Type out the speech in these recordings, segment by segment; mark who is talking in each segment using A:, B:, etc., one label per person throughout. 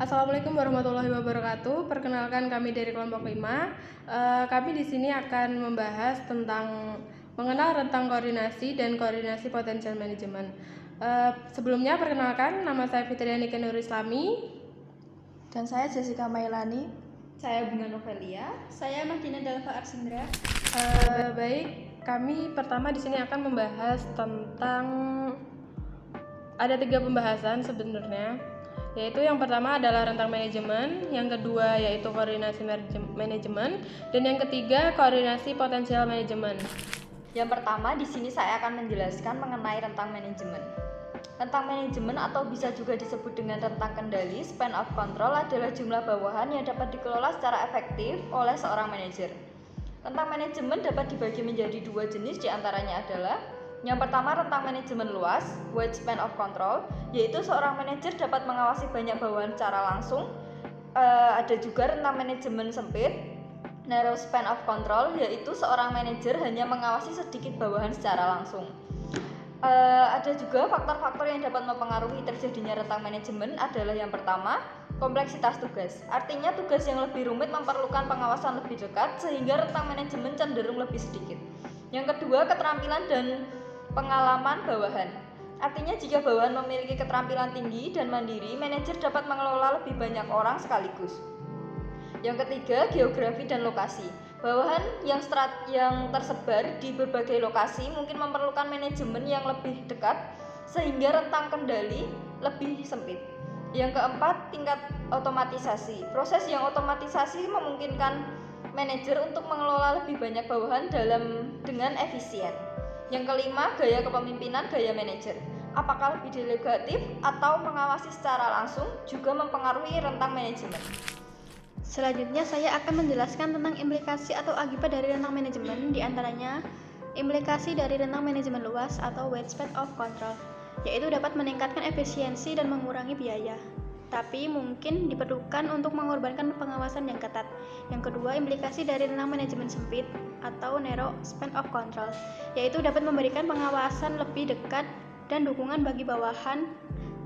A: Assalamualaikum warahmatullahi wabarakatuh. Perkenalkan kami dari kelompok 5. Kami di sini akan membahas tentang mengenal rentang koordinasi dan koordinasi potensial manajemen. Sebelumnya perkenalkan, nama saya Fitriani Nur Islami.
B: Dan saya Jessica Mailani.
C: Saya Bunga Novelia.
D: Saya Madina Dalva Arsindra.
A: Baik, kami pertama di sini akan membahas tentang ada 3 pembahasan sebenarnya, yaitu yang pertama adalah rentang manajemen, yang kedua yaitu koordinasi manajemen, dan yang ketiga koordinasi potensial manajemen.
C: Yang pertama di sini saya akan menjelaskan mengenai rentang manajemen. Rentang manajemen atau bisa juga disebut dengan rentang kendali, span of control, adalah jumlah bawahan yang dapat dikelola secara efektif oleh seorang manajer. Rentang manajemen dapat dibagi menjadi 2 jenis, diantaranya adalah yang pertama rentang manajemen luas, wide span of control, yaitu seorang manajer dapat mengawasi banyak bawahan secara langsung. Ada juga rentang manajemen sempit, narrow span of control, yaitu seorang manajer hanya mengawasi sedikit bawahan secara langsung. Ada juga faktor-faktor yang dapat mempengaruhi terjadinya rentang manajemen adalah yang pertama, kompleksitas tugas. Artinya tugas yang lebih rumit memerlukan pengawasan lebih dekat sehingga rentang manajemen cenderung lebih sedikit. Yang kedua, keterampilan dan pengalaman bawahan. Artinya jika bawahan memiliki keterampilan tinggi dan mandiri, manajer dapat mengelola lebih banyak orang sekaligus. Yang ketiga, geografi dan lokasi. Bawahan yang tersebar di berbagai lokasi mungkin memerlukan manajemen yang lebih dekat sehingga rentang kendali lebih sempit. Yang keempat, tingkat otomatisasi. Proses yang otomatisasi memungkinkan manajer untuk mengelola lebih banyak bawahan dengan efisien. Yang kelima, gaya kepemimpinan, gaya manajer. Apakah lebih delegatif atau mengawasi secara langsung juga mempengaruhi rentang manajemen.
D: Selanjutnya saya akan menjelaskan tentang implikasi atau akibat dari rentang manajemen, diantaranya implikasi dari rentang manajemen luas atau wide span of control, yaitu dapat meningkatkan efisiensi dan mengurangi biaya, tapi mungkin diperlukan untuk mengorbankan pengawasan yang ketat. Yang kedua, implikasi dari rentang manajemen sempit atau narrow span of control, yaitu dapat memberikan pengawasan lebih dekat dan dukungan bagi bawahan,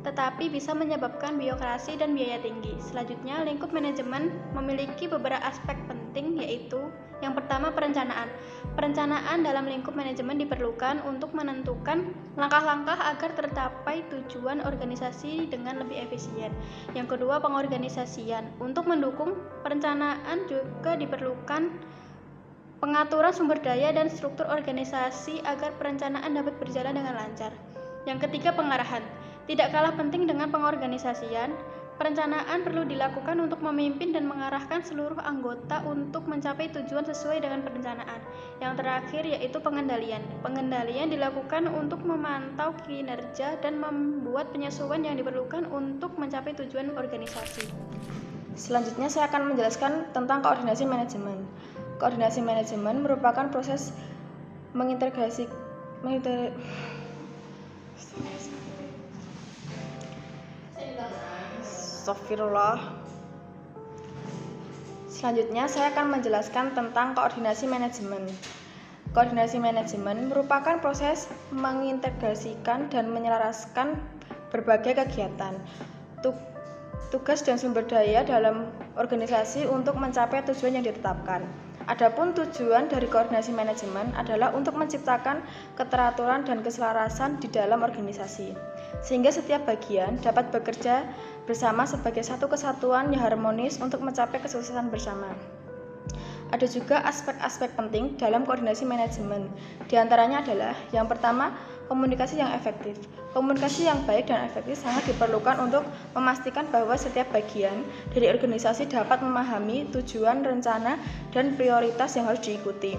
D: tetapi bisa menyebabkan birokrasi dan biaya tinggi. Selanjutnya, lingkup manajemen memiliki beberapa aspek penting, yaitu yang pertama, perencanaan. Perencanaan dalam lingkup manajemen diperlukan untuk menentukan langkah-langkah agar tercapai tujuan organisasi dengan lebih efisien. Yang kedua, pengorganisasian. Untuk mendukung perencanaan juga diperlukan pengaturan sumber daya dan struktur organisasi agar perencanaan dapat berjalan dengan lancar. Yang ketiga, pengarahan. Tidak kalah penting dengan pengorganisasian, perencanaan perlu dilakukan untuk memimpin dan mengarahkan seluruh anggota untuk mencapai tujuan sesuai dengan perencanaan. Yang terakhir yaitu pengendalian. Pengendalian dilakukan untuk memantau kinerja dan membuat penyesuaian yang diperlukan untuk mencapai tujuan organisasi.
B: Selanjutnya saya akan menjelaskan tentang koordinasi manajemen. Koordinasi manajemen merupakan proses Selanjutnya saya akan menjelaskan tentang koordinasi manajemen. Koordinasi manajemen merupakan proses mengintegrasikan dan menyelaraskan berbagai kegiatan, tugas dan sumber daya dalam organisasi untuk mencapai tujuan yang ditetapkan. Adapun tujuan dari koordinasi manajemen adalah untuk menciptakan keteraturan dan keselarasan di dalam organisasi, sehingga setiap bagian dapat bekerja bersama sebagai satu kesatuan yang harmonis untuk mencapai kesuksesan bersama. Ada juga aspek-aspek penting dalam koordinasi manajemen. Di antaranya adalah yang pertama, komunikasi yang efektif. Komunikasi yang baik dan efektif sangat diperlukan untuk memastikan bahwa setiap bagian dari organisasi dapat memahami tujuan, rencana, dan prioritas yang harus diikuti.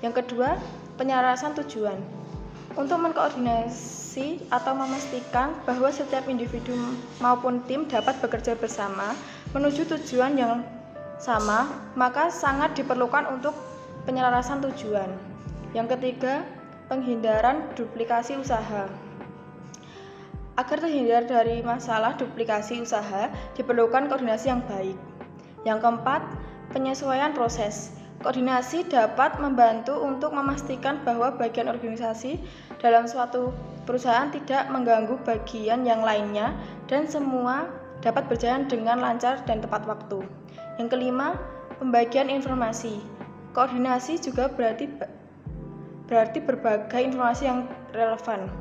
B: Yang kedua, penyelarasan tujuan. Untuk mengkoordinasi atau memastikan bahwa setiap individu maupun tim dapat bekerja bersama menuju tujuan yang sama, maka sangat diperlukan untuk penyelarasan tujuan. Yang ketiga, penghindaran duplikasi usaha. Agar terhindar dari masalah duplikasi usaha, diperlukan koordinasi yang baik. Yang keempat, penyesuaian proses. Koordinasi dapat membantu untuk memastikan bahwa bagian organisasi dalam suatu perusahaan tidak mengganggu bagian yang lainnya dan semua dapat berjalan dengan lancar dan tepat waktu. Yang kelima, pembagian informasi. Koordinasi juga berarti berbagai informasi yang relevan.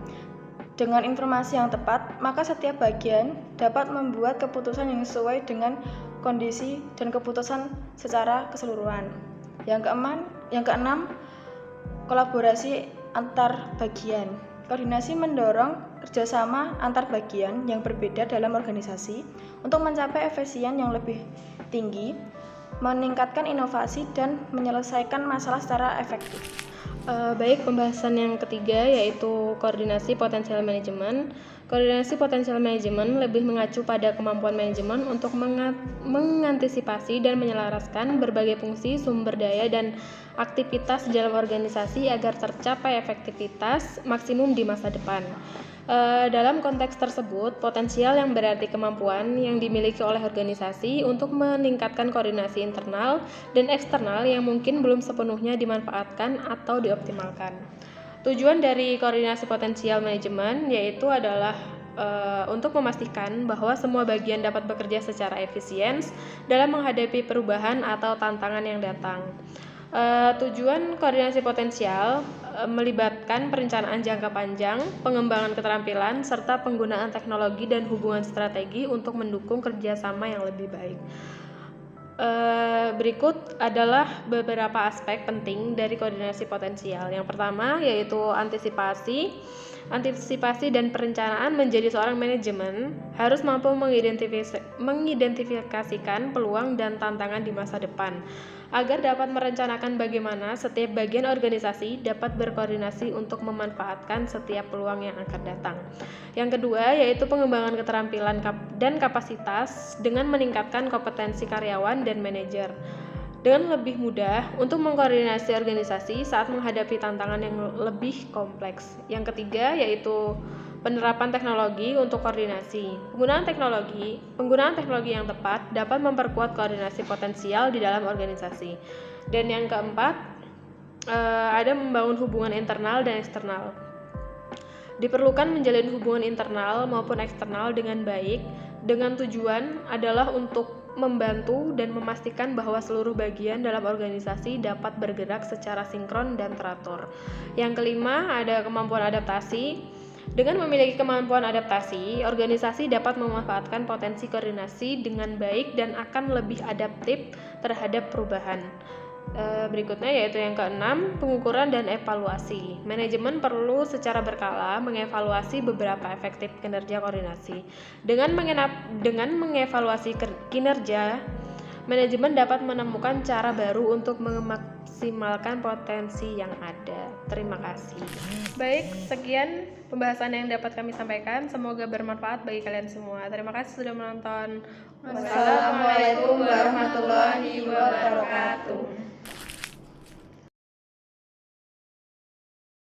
B: Dengan informasi yang tepat, maka setiap bagian dapat membuat keputusan yang sesuai dengan kondisi dan keputusan secara keseluruhan. Yang keenam, kolaborasi antar bagian. Koordinasi mendorong kerjasama antar bagian yang berbeda dalam organisasi untuk mencapai efisien yang lebih tinggi, meningkatkan inovasi, dan menyelesaikan masalah secara efektif.
A: Baik, pembahasan yang ketiga yaitu koordinasi potensial manajemen. Koordinasi potensial manajemen lebih mengacu pada kemampuan manajemen untuk mengantisipasi dan menyelaraskan berbagai fungsi, sumber daya, dan aktivitas dalam organisasi agar tercapai efektivitas maksimum di masa depan. Dalam konteks tersebut, potensial yang berarti kemampuan yang dimiliki oleh organisasi untuk meningkatkan koordinasi internal dan eksternal yang mungkin belum sepenuhnya dimanfaatkan atau dioptimalkan. Tujuan dari koordinasi potensial manajemen yaitu adalah untuk memastikan bahwa semua bagian dapat bekerja secara efisien dalam menghadapi perubahan atau tantangan yang datang. Tujuan koordinasi potensial melibatkan perencanaan jangka panjang, pengembangan keterampilan, serta penggunaan teknologi dan hubungan strategi untuk mendukung kerjasama yang lebih baik. Berikut adalah beberapa aspek penting dari koordinasi potensial. Yang pertama yaitu antisipasi dan perencanaan. Menjadi seorang manajemen harus mampu mengidentifikasikan peluang dan tantangan di masa depan agar dapat merencanakan bagaimana setiap bagian organisasi dapat berkoordinasi untuk memanfaatkan setiap peluang yang akan datang. Yang kedua yaitu pengembangan keterampilan dan kapasitas dengan meningkatkan kompetensi karyawan dan manajer dengan lebih mudah untuk mengkoordinasi organisasi saat menghadapi tantangan yang lebih kompleks. Yang ketiga yaitu penerapan teknologi untuk koordinasi. Penggunaan teknologi yang tepat dapat memperkuat koordinasi potensial di dalam organisasi. Dan yang keempat, ada membangun hubungan internal dan eksternal. Diperlukan menjalin hubungan internal maupun eksternal dengan baik, dengan tujuan adalah untuk membantu dan memastikan bahwa seluruh bagian dalam organisasi dapat bergerak secara sinkron dan teratur. Yang kelima, ada kemampuan adaptasi. Dengan memiliki kemampuan adaptasi, organisasi dapat memanfaatkan potensi koordinasi dengan baik dan akan lebih adaptif terhadap perubahan. Berikutnya yaitu yang keenam, pengukuran dan evaluasi. Manajemen perlu secara berkala mengevaluasi beberapa efektif kinerja koordinasi. Dengan mengevaluasi kinerja, manajemen dapat menemukan cara baru untuk memaksimalkan potensi yang ada. Terima kasih. Baik, sekian pembahasan yang dapat kami sampaikan. Semoga bermanfaat bagi kalian semua. Terima kasih sudah menonton.
C: Wassalamualaikum